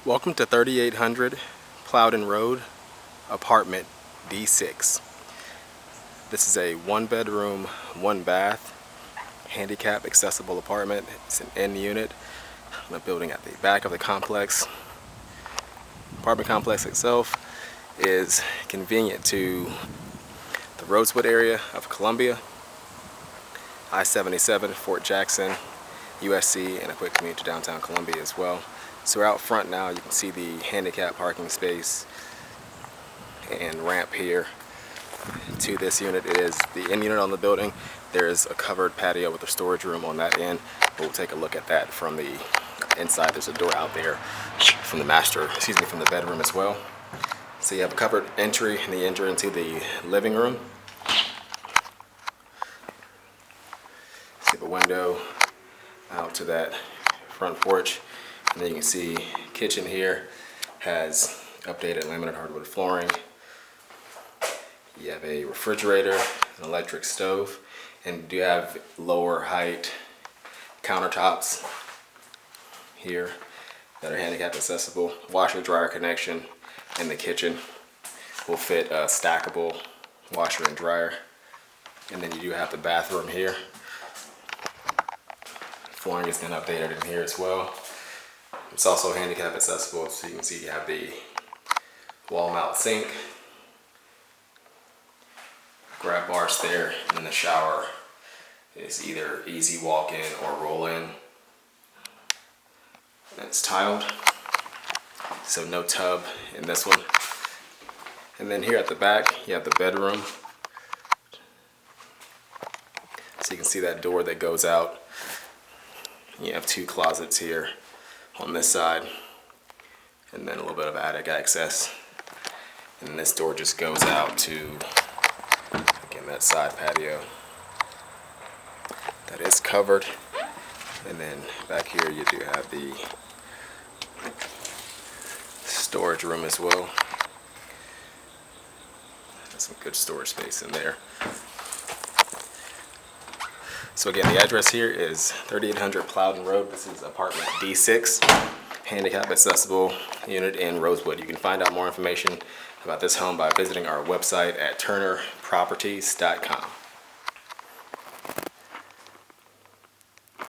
Welcome to 3800 Plowden Road, apartment D6. This is a 1-bedroom, 1-bath, handicap-accessible apartment. It's an end unit on a building at the back of the complex. Apartment complex itself is convenient to the Rosewood area of Columbia, I-77, Fort Jackson, USC, and a quick commute to downtown Columbia as well. So we're out front now. You can see the handicap parking space and ramp here to this unit. It is the end unit on the building. There is a covered patio with a storage room on that end. We'll take a look at that from the inside. There's a door out there from the bedroom as well. So you have a covered entry and you enter into the living room. See the window out to that front porch. And then you can see kitchen here has updated laminate hardwood flooring. You have a refrigerator, an electric stove, and do have lower height countertops here that are handicap accessible. Washer dryer connection in the kitchen will fit a stackable washer and dryer. And then you do have the bathroom here. Flooring has been updated in here as well. It's also handicap accessible, so you can see you have the wall mount sink, grab bars there, and then the shower is either easy walk-in or roll-in. And it's tiled, so no tub in this one. And then here at the back, you have the bedroom. So you can see that door that goes out. You have 2 closets here on this side, and then a little bit of attic access. And this door just goes out to, again, that side patio that is covered. And then back here you do have the storage room as well. There's some good storage space in there. So again, the address here is 3800 Plowden Road. This is apartment D6, handicap accessible unit in Rosewood. You can find out more information about this home by visiting our website at turnerproperties.com.